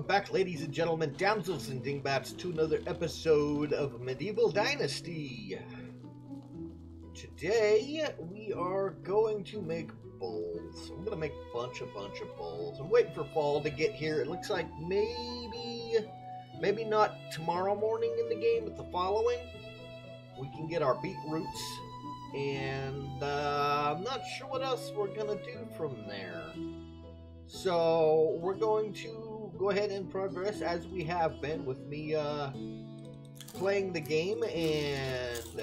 Welcome back, ladies and gentlemen, damsels and dingbats, to another episode of Medieval Dynasty. Today, we are going to make bowls. I'm going to make a bunch of bowls. I'm waiting for fall to get here. It looks like maybe not tomorrow morning in the game, but the following. We can get our beetroots, and I'm not sure what else we're going to do from there. So, we're going to go ahead and progress as we have been with me playing the game and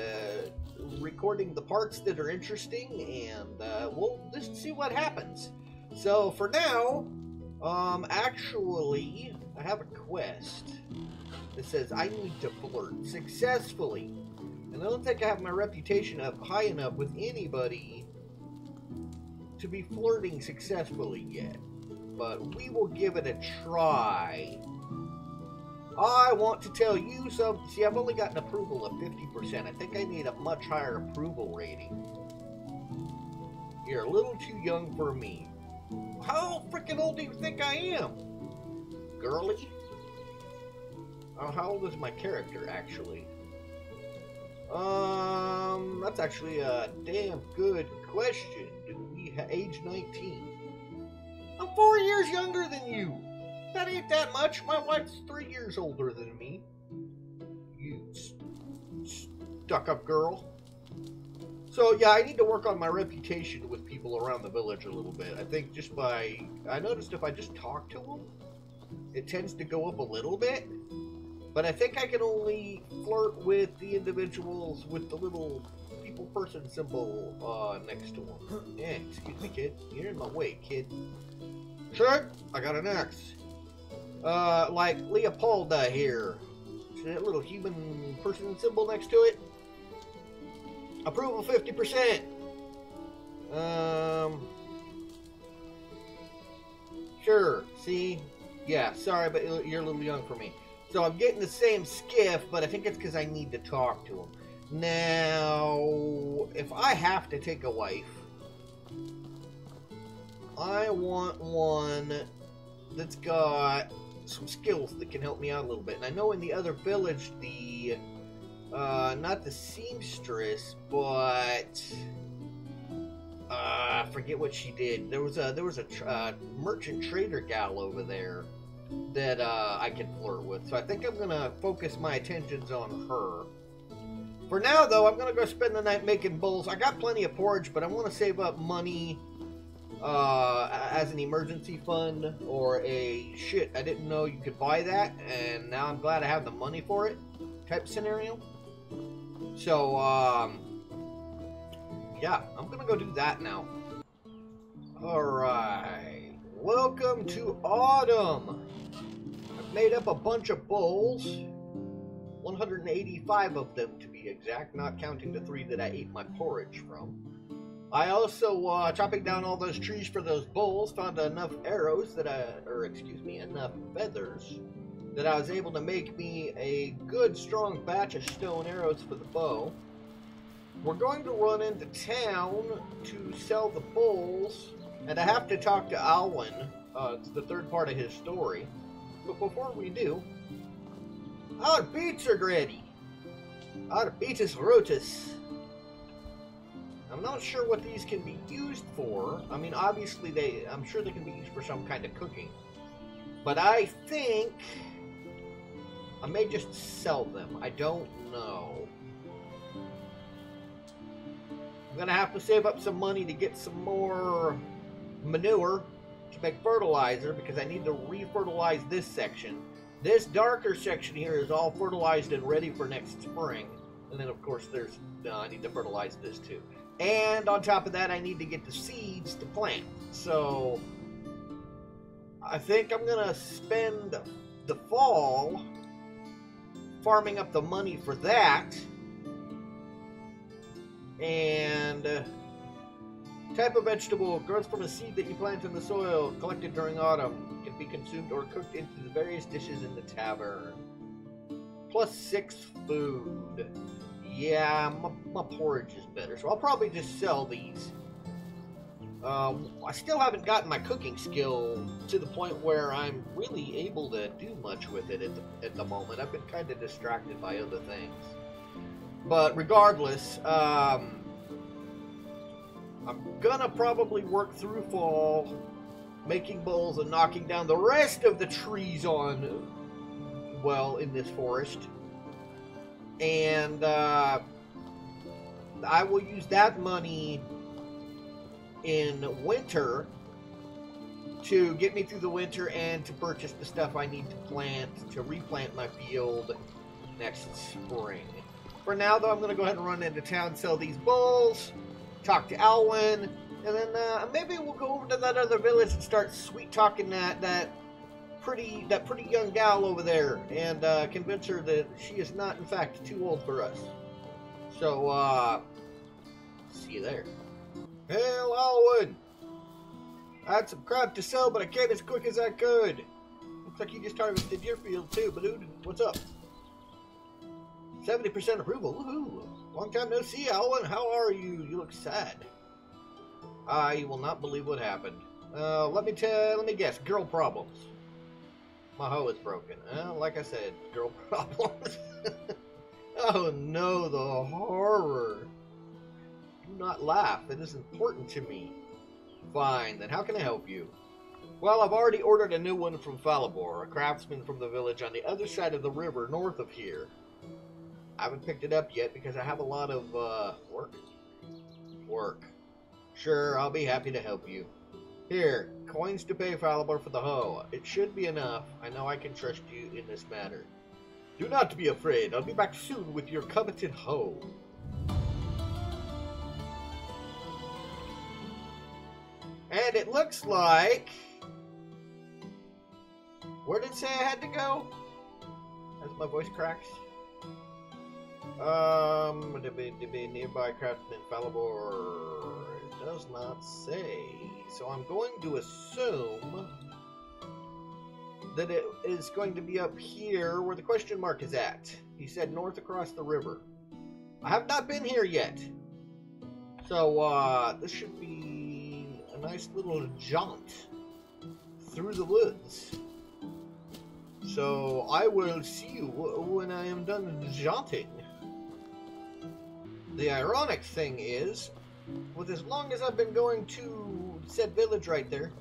recording the parts that are interesting, and we'll just see what happens. So, for now, actually, I have a quest that says I need to flirt successfully. And I don't think I have my reputation up high enough with anybody to be flirting successfully yet. But we will give it a try. I want to tell you something. See, I've only gotten approval of 50%. I think I need a much higher approval rating. You're a little too young for me. How freaking old do you think I am? Girly? Oh, how old is my character, actually? That's actually a damn good question. Do we age 19? I'm 4 years younger than you. That ain't that much. My wife's 3 years older than me. You stuck-up girl. So, yeah, I need to work on my reputation with people around the village a little bit. I think just by... I noticed if I just talk to them, it tends to go up a little bit. But I think I can only flirt with the individuals with the little people person symbol next to them. Yeah, excuse me, kid. You're in my way, kid. Sure, I got an axe. Like Leopolda here. See that little human person symbol next to it? Approval 50%. Sure, see? Yeah, sorry, but you're a little young for me. So I'm getting the same skiff, but I think it's because I need to talk to him. Now, if I have to take a wife, I want one that's got some skills that can help me out a little bit. And I know in the other village, the, not the seamstress, but, I forget what she did. There was a merchant trader gal over there that I can flirt with. So I think I'm going to focus my attentions on her. For now, though, I'm going to go spend the night making bowls. I got plenty of porridge, but I want to save up money as an emergency fund or a shit, I didn't know you could buy that, and now I'm glad I have the money for it type scenario. So, yeah, I'm going to go do that now. Alright. Welcome to autumn. I've made up a bunch of bowls, 185 of them to be exact, not counting the 3 that I ate my porridge from. I also, chopping down all those trees for those bowls, found enough arrows that enough feathers that I was able to make me a good strong batch of stone arrows for the bow. We're going to run into town to sell the bowls, and I have to talk to Alwyn. It's the third part of his story. But before we do, our beets are ready. Our beetus rotus. I'm not sure what these can be used for. I mean, obviously, I'm sure they can be used for some kind of cooking. But I think I may just sell them. I don't know. I'm going to have to save up some money to get some more manure to make fertilizer, because I need to re-fertilize this section. This darker section here is all fertilized and ready for next spring. And then, of course, I need to fertilize this too. And on top of that, I need to get the seeds to plant. So, I think I'm going to spend the fall farming up the money for that. And type of vegetable grows from a seed that you plant in the soil, collected during autumn, can be consumed or cooked into the various dishes in the tavern. Plus 6 food. Yeah, my porridge is better, so I'll probably just sell these. I still haven't gotten my cooking skill to the point where I'm really able to do much with it at the moment. I've been kind of distracted by other things. But regardless, I'm gonna probably work through fall, making bowls and knocking down the rest of the trees on, well, in this forest. And I will use that money in winter to get me through the winter and to purchase the stuff I need to plant, to replant my field next spring. For now, though, I'm going to go ahead and run into town, sell these bowls, talk to Alwyn, and then maybe we'll go over to that other village and start sweet talking that pretty young gal over there, and convince her that she is not, in fact, too old for us. So, see you there. Hail, Alwyn! I had some crap to sell, but I came as quick as I could. Looks like you just harvested your field too, but dude, what's up? 70% approval, woohoo! Long time no see, Alwyn. How are you? You look sad. You will not believe what happened. Let me guess. Girl problems. My hoe is broken. Like I said, girl problems. Oh no, the horror. Do not laugh. It is important to me. Fine, then how can I help you? Well, I've already ordered a new one from Falibor, a craftsman from the village on the other side of the river north of here. I haven't picked it up yet because I have a lot of, work. Sure, I'll be happy to help you. Here, coins to pay Falibor for the hoe. It should be enough. I know I can trust you in this matter. Do not be afraid. I'll be back soon with your coveted hoe. And it looks like... Where did it say I had to go? As my voice cracks. Nearby craftsman Falibor. It does not say. So I'm going to assume that it is going to be up here where the question mark is at. He said north across the river. I have not been here yet. So this should be a nice little jaunt through the woods. So I will see you when I am done jaunting. The ironic thing is, with as long as I've been going to said village right there,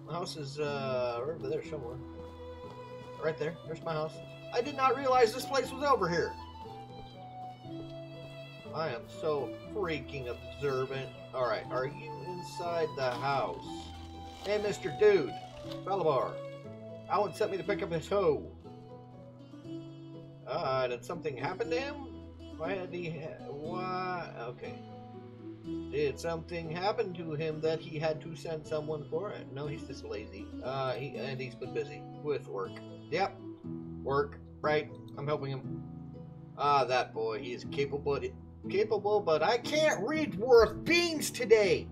my house is over there somewhere. Right there, there's my house. I did not realize this place was over here. I am so freaking observant. Alright, are you inside the house? Hey, Mr. Dude, Falibor. Alan sent me to pick up his hoe. Did something happen to him? Why had he... Why... Okay. Did something happen to him that he had to send someone for it? No, he's just lazy. He's been busy with work. Yep. Work. Right. I'm helping him. That boy. He is capable, but I can't read worth beans today.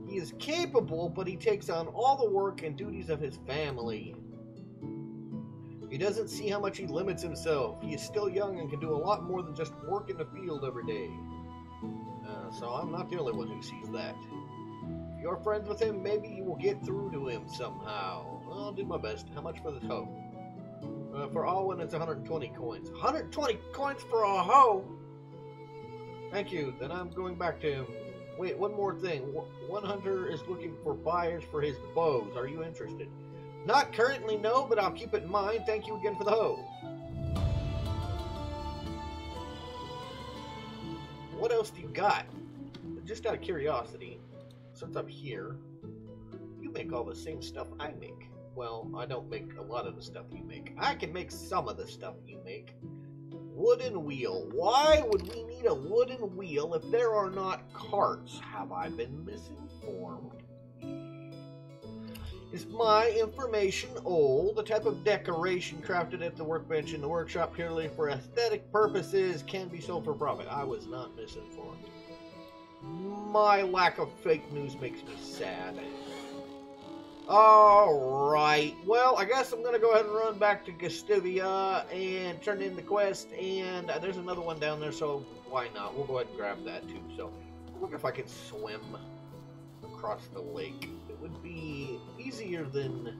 He is capable, but he takes on all the work and duties of his family. He doesn't see how much he limits himself. He is still young and can do a lot more than just work in the field every day. So I'm not the only one who sees that. If you're friends with him, maybe you will get through to him somehow. I'll do my best. How much for this hoe? For Alwyn, it's 120 coins. 120 coins for a hoe? Thank you. Then I'm going back to him. Wait, one more thing. One hunter is looking for buyers for his bows. Are you interested? Not currently, no, but I'll keep it in mind. Thank you again for the hoe. What else do you got? Just out of curiosity, since I'm here, you make all the same stuff I make. Well, I don't make a lot of the stuff you make. I can make some of the stuff you make. Wooden wheel. Why would we need a wooden wheel if there are not carts? Have I been misinformed? Is my information old? The type of decoration crafted at the workbench in the workshop purely for aesthetic purposes can be sold for profit. I was not misinformed. My lack of fake news makes me sad. Alright, well, I guess I'm going to go ahead and run back to Gastivia and turn in the quest, and there's another one down there, so why not? We'll go ahead and grab that too. So, I wonder if I can swim. across the lake. It would be easier than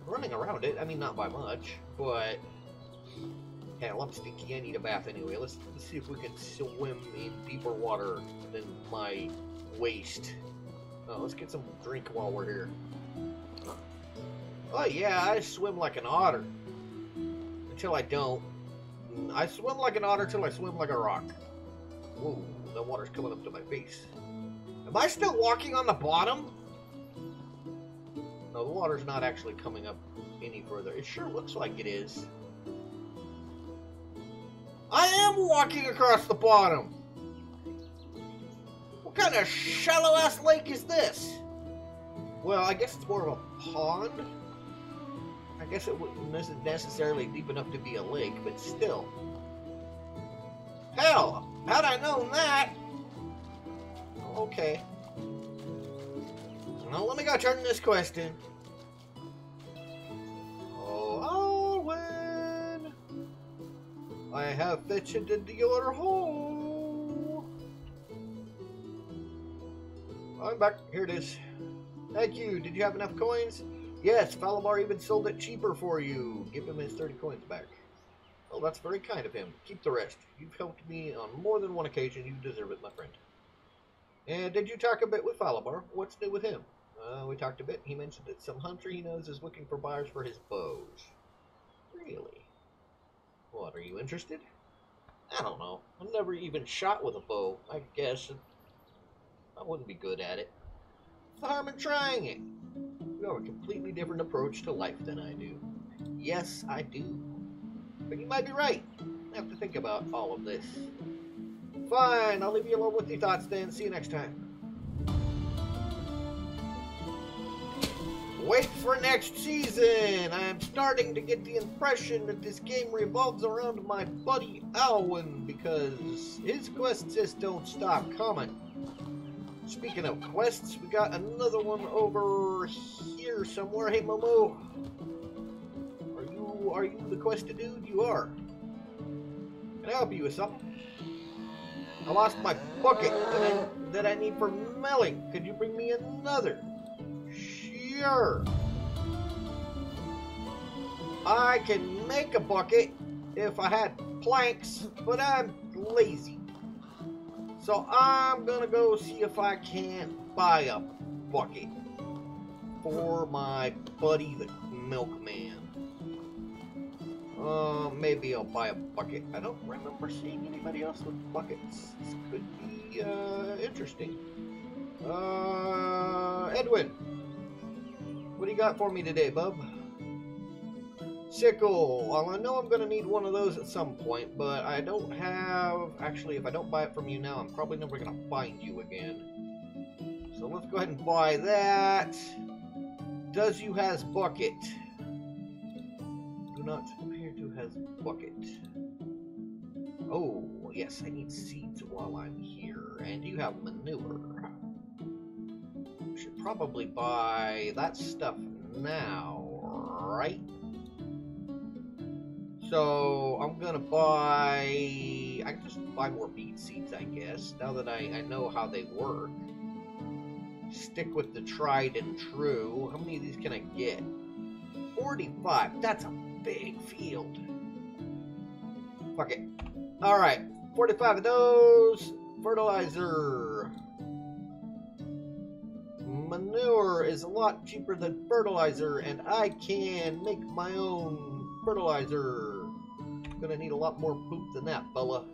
running around it. I mean, not by much, but hell, I'm stinky. I need a bath anyway. Let's see if we can swim in deeper water than my waist. Oh, let's get some drink while we're here. Oh yeah, I swim like an otter. Until I don't. I swim like an otter till I swim like a rock. Whoa, the water's coming up to my face. Am I still walking on the bottom? No, the water's not actually coming up any further. It sure looks like it is. I am walking across the bottom. What kind of shallow-ass lake is this? Well, I guess it's more of a pond. I guess it isn't necessarily deep enough to be a lake, but still. Hell, had I known that. Okay. Well, let me go turn this quest in. Oh, Alwyn, I have fetched into your hole. I'm back. Here it is. Thank you. Did you have enough coins? Yes, Falamar even sold it cheaper for you. Give him his 30 coins back. Well, that's very kind of him. Keep the rest. You've helped me on more than one occasion. You deserve it, my friend. And did you talk a bit with Falamar? What's new with him? We talked a bit. He mentioned that some hunter he knows is looking for buyers for his bows. Really? What, are you interested? I don't know. I've never even shot with a bow. I guess I wouldn't be good at it. What's the harm in trying it? You have a completely different approach to life than I do. Yes, I do. But you might be right. I have to think about all of this. Fine, I'll leave you alone with your thoughts then. See you next time. Wait for next season! I'm starting to get the impression that this game revolves around my buddy Alwyn because his quests just don't stop coming. Speaking of quests, we got another one over here somewhere. Hey, Momo. Are you the quested dude? You are. Can I help you with something? I lost my bucket that I need for milling. Could you bring me another? Sure. I can make a bucket if I had planks, but I'm lazy. So I'm gonna go see if I can buy a bucket for my buddy the milkman. Maybe I'll buy a bucket. I don't remember seeing anybody else with buckets. This could be interesting. Edwin, what do you got for me today, bub? Sickle. Well, I know I'm going to need one of those at some point, but I don't have... Actually, if I don't buy it from you now, I'm probably never going to find you again. So let's go ahead and buy that. Does you has bucket? Do not appear to has bucket. Oh, yes, I need seeds while I'm here. And you have manure. Should probably buy that stuff now, right? So I'm gonna buy, I can just buy more beet seeds, I guess, now that I know how they work. Stick with the tried and true. How many of these can I get? 45, that's a big field. Fuck it. Alright, 45 of those. Fertilizer. Manure is a lot cheaper than fertilizer, and I can make my own fertilizer. I'm gonna need a lot more poop than that, fella.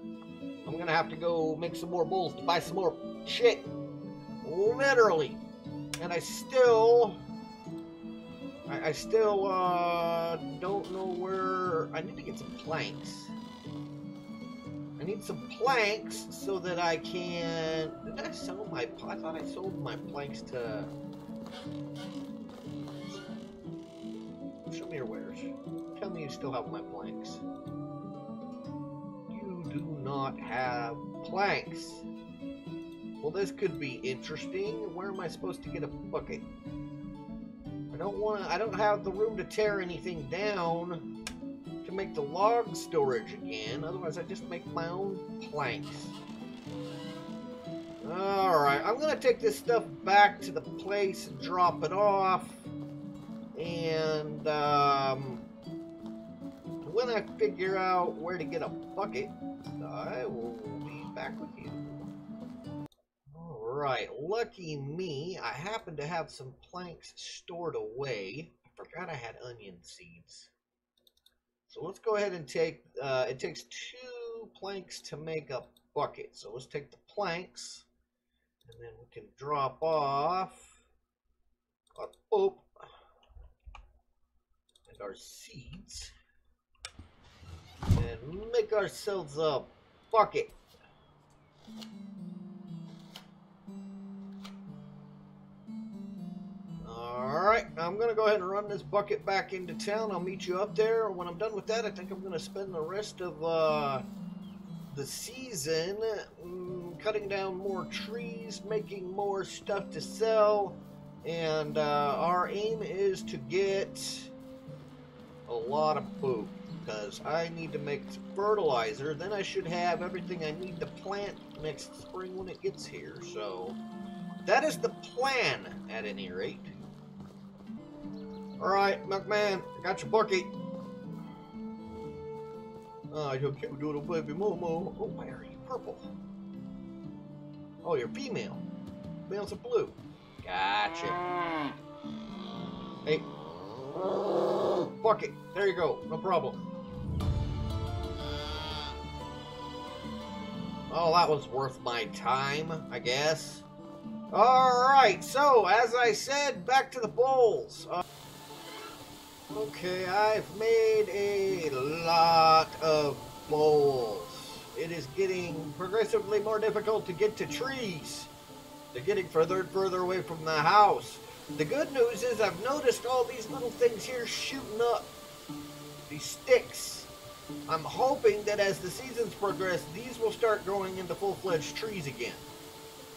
I'm gonna have to go make some more bowls to buy some more shit. Literally. And I still don't know where... I need to get some planks. I need some planks so that I can... Did I sell my... I thought I sold my planks to... Show me your wares. Tell me you still have my planks. You do not have planks. Well, this could be interesting. Where am I supposed to get a bucket? I don't have the room to tear anything down to make the log storage again. Otherwise, I just make my own planks. Alright, I'm gonna take this stuff back to the place and drop it off. And, when I figure out where to get a bucket, I will be back with you. Alright, lucky me, I happen to have some planks stored away. I forgot I had onion seeds. So let's go ahead and take, it takes 2 planks to make a bucket. So let's take the planks, and then we can drop off our pulp and our seeds, and make ourselves a bucket. Alright, I'm going to go ahead and run this bucket back into town. I'll meet you up there. When I'm done with that, I think I'm going to spend the rest of the season cutting down more trees, making more stuff to sell, and our aim is to get a lot of food, because I need to make fertilizer. Then I should have everything I need to plant next spring when it gets here. So that is the plan, at any rate. Alright, milkman, I got your bucket. I hope you do the baby Momo. Oh, why are you purple? Oh, you're female. Males are blue. Gotcha. Hey. Bucket. There you go. No problem. Oh, that was worth my time, I guess. Alright, so, as I said, back to the bowls. Okay, I've made a lot of bowls. It is getting progressively more difficult to get to trees. They're getting further and further away from the house. The good news is I've noticed all these little things here shooting up. These sticks. I'm hoping that as the seasons progress, these will start growing into full-fledged trees again.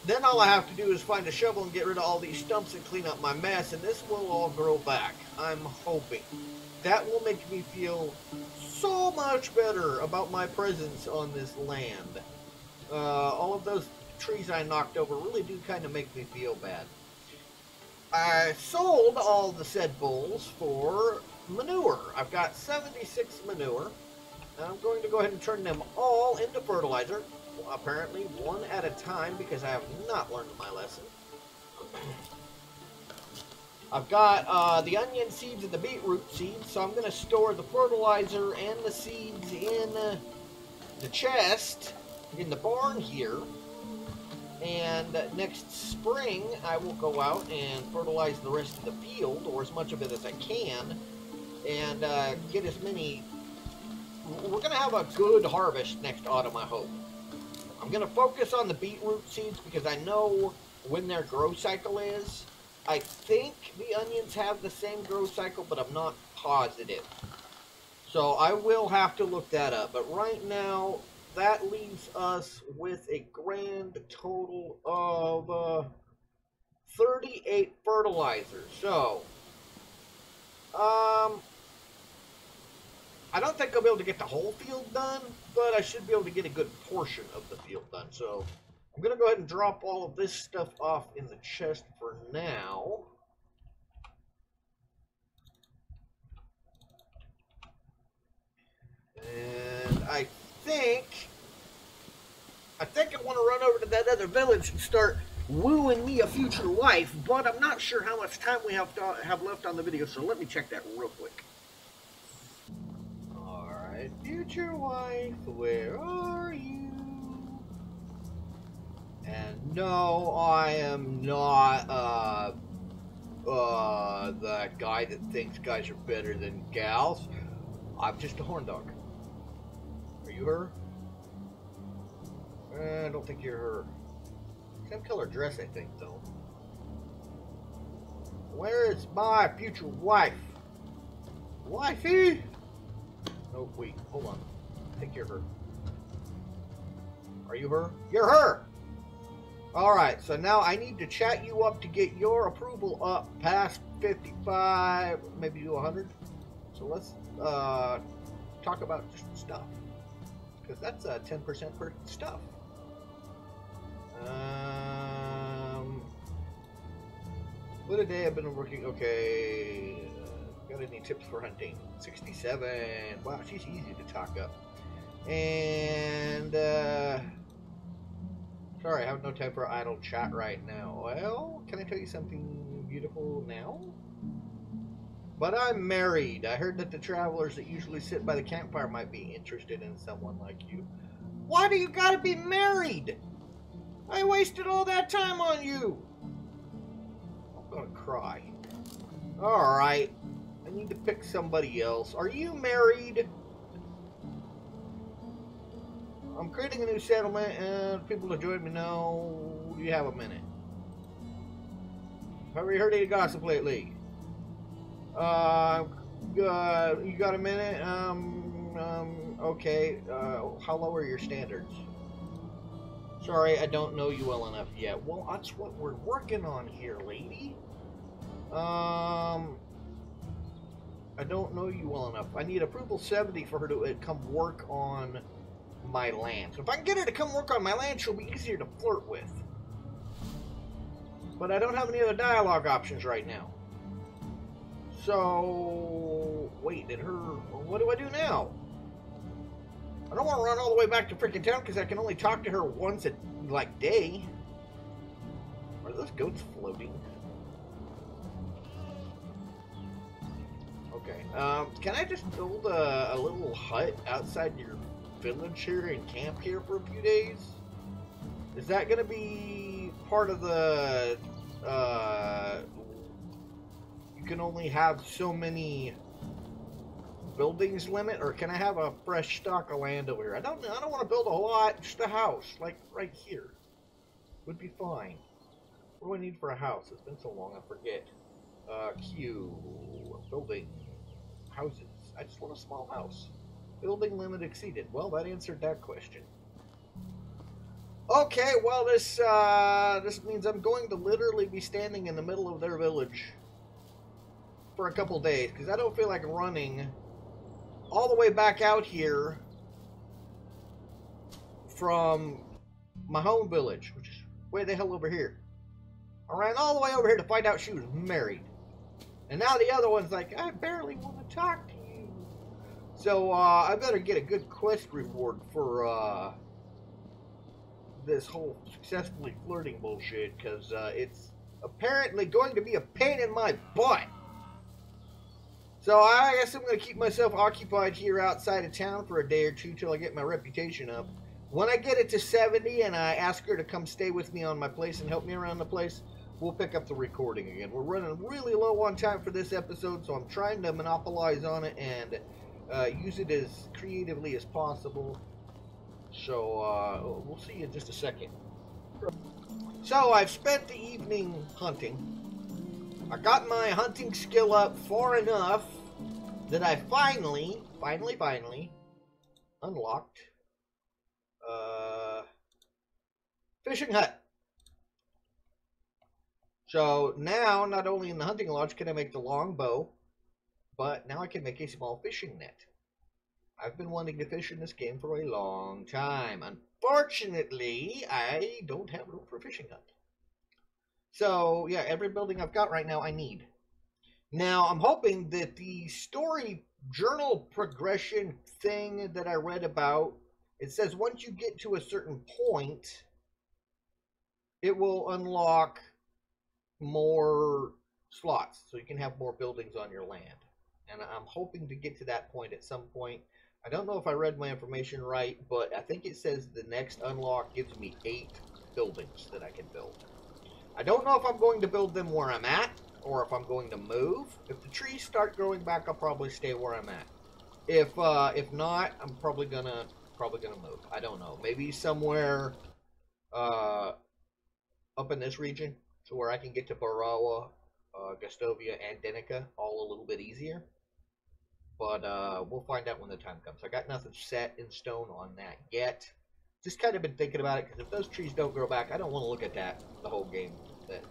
Then all I have to do is find a shovel and get rid of all these stumps and clean up my mess, and this will all grow back. I'm hoping. That will make me feel so much better about my presence on this land. All of those trees I knocked over really do kind of make me feel bad. I sold all the said bowls for manure. I've got 76 manure, and I'm going to go ahead and turn them all into fertilizer. Apparently one at a time, because I have not learned my lesson. I've got the onion seeds and the beetroot seeds, so I'm going to store the fertilizer and the seeds in the chest in the barn here. And next spring I will go out and fertilize the rest of the field, or as much of it as I can, and get as many. We're going to have a good harvest next autumn, I hope. I'm going to focus on the beetroot seeds because I know when their growth cycle is. I think the onions have the same growth cycle, but I'm not positive. So I will have to look that up. But right now, that leaves us with a grand total of 38 fertilizers. So, I don't think I'll be able to get the whole field done, but I should be able to get a good portion of the field done. So I'm going to go ahead and drop all of this stuff off in the chest for now. And I think I want to run over to that other village and start wooing me a future wife, but I'm not sure how much time we have left on the video, so let me check that real quick. Future wife, where are you? And no, I am not that guy that thinks guys are better than gals. I'm just a horn dog. Are you her? I don't think you're her. Same color dress, I think, though. Where is my future wife? Wifey? Oh, wait, hold on. I think you're her. Are you her? You're her! Alright, so now I need to chat you up to get your approval up past 55, maybe to 100. So let's talk about just stuff. Because that's 10% for stuff. What a day I've been working. Okay. Got any tips for hunting? 67. Wow, she's easy to talk up. And, sorry, I have no time for idle chat right now. Well, can I tell you something beautiful now? But I'm married. I heard that the travelers that usually sit by the campfire might be interested in someone like you. Why do you gotta be married? I wasted all that time on you. I'm gonna cry. Alright. I need to pick somebody else. Are you married? I'm creating a new settlement and people to join me now. Do you have a minute? Have you heard any gossip lately? You got a minute? Okay. How low are your standards? Sorry, I don't know you well enough yet. Well, that's what we're working on here, lady. I don't know you well enough. I need approval 70 for her to come work on my land. So if I can get her to come work on my land, she'll be easier to flirt with. But I don't have any other dialogue options right now. So, wait, what do I do now? I don't want to run all the way back to freaking town because I can only talk to her once a, day. Are those goats floating? Okay, can I just build a little hut outside your village here and camp here for a few days? Is that going to be part of the, you can only have so many buildings limit, or can I have a fresh stock of land over here? I don't want to build a lot, just a house, like right here. Would be fine. What do I need for a house? It's been so long, I forget. Q, building, houses. I just want a small house. Building limit exceeded. Well, that answered that question. Okay, well, this means I'm going to literally be standing in the middle of their village for a couple days, because I don't feel like running all the way back out here from my home village, which is way the hell over here. I ran all the way over here to find out she was married. And now the other one's like, I barely want to talk to you. So, I better get a good quest reward for, this whole successfully flirting bullshit, because, it's apparently going to be a pain in my butt. So I guess I'm going to keep myself occupied here outside of town for a day or two till I get my reputation up. When I get it to 70 and I ask her to come stay with me on my place and help me around the place, we'll pick up the recording again. We're running really low on time for this episode, so I'm trying to monopolize on it and use it as creatively as possible. So we'll see in just a second. So I've spent the evening hunting. I got my hunting skill up far enough that I finally unlocked fishing hut. So now, not only in the hunting lodge can I make the long bow, but now I can make a small fishing net. I've been wanting to fish in this game for a long time. Unfortunately, I don't have room for a fishing hut. So, yeah, every building I've got right now I need. Now, I'm hoping that the story journal progression thing that I read about, it says once you get to a certain point, it will unlock more slots, so you can have more buildings on your land. And I'm hoping to get to that point at some point. I don't know if I read my information right, but I think it says the next unlock gives me 8 buildings that I can build. I don't know if I'm going to build them where I'm at, or if I'm going to move. If the trees start growing back, I'll probably stay where I'm at. If not, I'm probably gonna move. I don't know. Maybe somewhere up in this region, so where I can get to Barawa, Gustovia, and Denica all a little bit easier. But we'll find out when the time comes. I got nothing set in stone on that yet. Just kind of been thinking about it, because if those trees don't grow back, I don't want to look at that the whole game.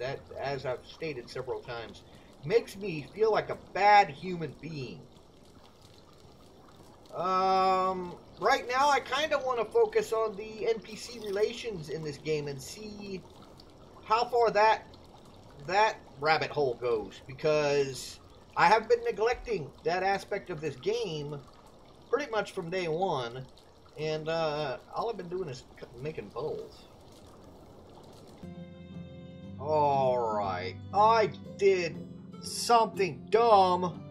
That, as I've stated several times, makes me feel like a bad human being. Right now I kind of want to focus on the NPC relations in this game and see how far that rabbit hole goes, because I have been neglecting that aspect of this game pretty much from day one, and all I've been doing is making bowls. Alright, I did something dumb.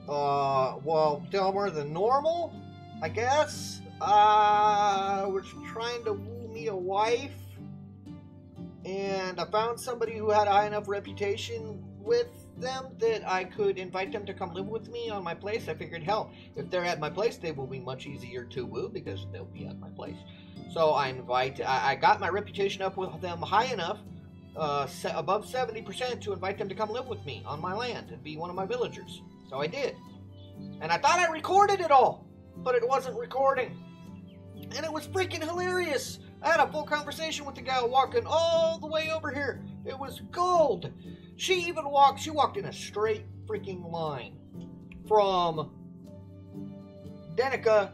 Well, dumber than normal, I guess. I was trying to woo me a wife, and I found somebody who had a high enough reputation with them that I could invite them to come live with me on my place. I figured, hell, if they're at my place, they will be much easier to woo because they'll be at my place. So I got my reputation up with them high enough, above 70%, to invite them to come live with me on my land and be one of my villagers. So I did. And I thought I recorded it all, but it wasn't recording. And it was freaking hilarious. I had a full conversation with the gal walking all the way over here. It was gold. She walked in a straight freaking line from Danica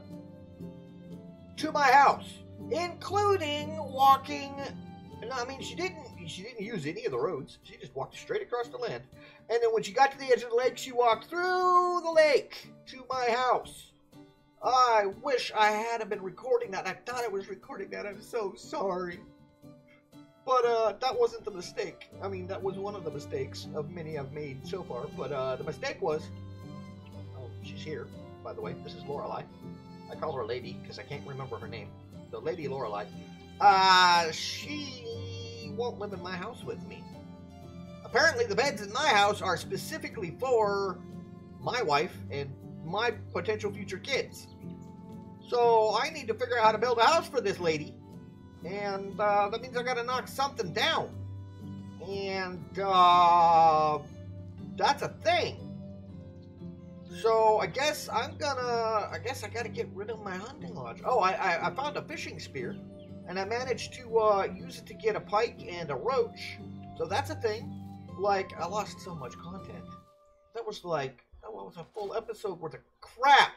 to my house, including walking. I mean, she didn't use any of the roads. She just walked straight across the land. And then when she got to the edge of the lake, she walked through the lake to my house. I wish I had been recording that. I thought I was recording that. I'm so sorry. But that wasn't the mistake. I mean, that was one of the mistakes of many I've made so far. But the mistake was... Oh, she's here, by the way. This is Lorelei. I call her Lady because I can't remember her name. So, Lady Lorelei. She won't live in my house with me. Apparently, the beds in my house are specifically for my wife and my potential future kids. So, I need to figure out how to build a house for this lady. And that means I gotta knock something down. And that's a thing. So I guess I gotta get rid of my hunting lodge. Oh, I found a fishing spear, and I managed to use it to get a pike and a roach. So that's a thing. Like, I lost so much content. That was a full episode worth of crap.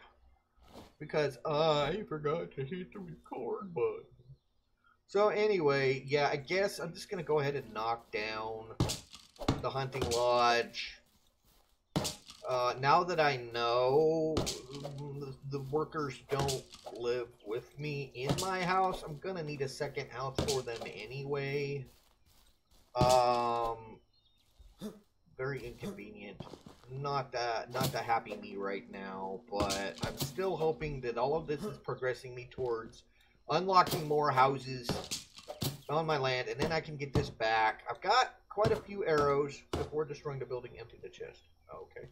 Because I forgot to hit the record button. So anyway, yeah, I guess I'm just going to go ahead and knock down the hunting lodge. Now that I know the workers don't live with me in my house, I'm going to need a second house for them anyway. Very inconvenient. Not the happy me right now, but I'm still hoping that all of this is progressing me towards unlocking more houses on my land, and then I can get this back. I've got quite a few arrows. Before destroying the building, empty the chest. Oh, okay.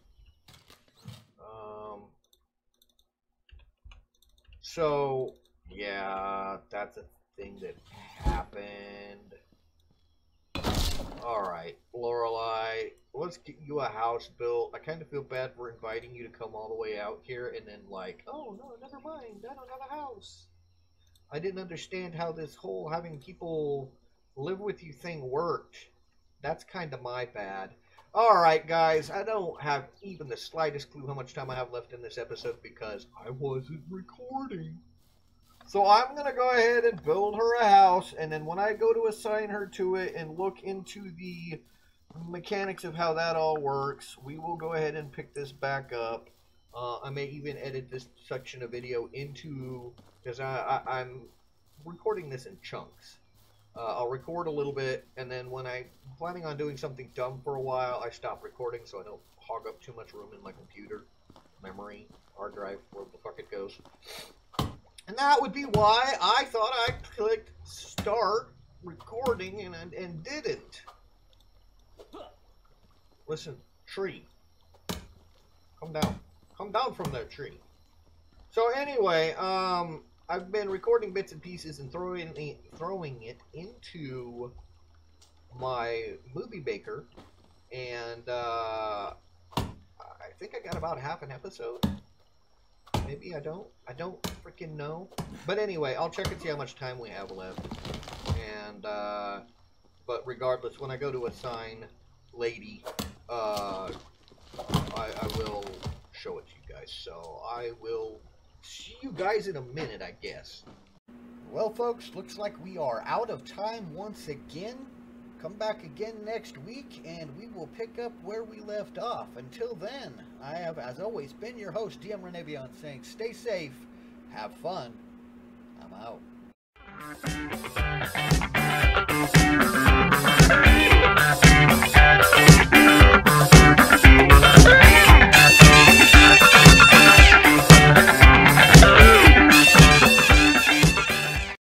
So, yeah, that's a thing that happened. Alright, Lorelei, let's get you a house built. I kind of feel bad for inviting you to come all the way out here and then like, oh, no, never mind, I don't have a house. I didn't understand how this whole having people live with you thing worked. That's kind of my bad. Alright, guys, I don't have even the slightest clue how much time I have left in this episode because I wasn't recording. So I'm going to go ahead and build her a house, and then when I go to assign her to it and look into the mechanics of how that all works, we will go ahead and pick this back up. I may even edit this section of video into... because I'm recording this in chunks. I'll record a little bit, and then when I'm planning on doing something dumb for a while, I stop recording so I don't hog up too much room in my computer, memory, hard drive, wherever the fuck it goes. And that would be why I thought I clicked start recording and didn't. Listen, tree. Come down. Come down from that tree. So anyway, I've been recording bits and pieces and throwing it into my movie maker, and I think I got about half an episode. Maybe I don't freaking know. But anyway, I'll check and see how much time we have left. And but regardless, when I go to assign Lady, I will show it to you guys. So I will see you guys in a minute, I guess. Well, folks, looks like we are out of time once again. Come back again next week, and we will pick up where we left off. Until then, I have, as always, been your host, DM Renevion, saying stay safe, have fun. I'm out.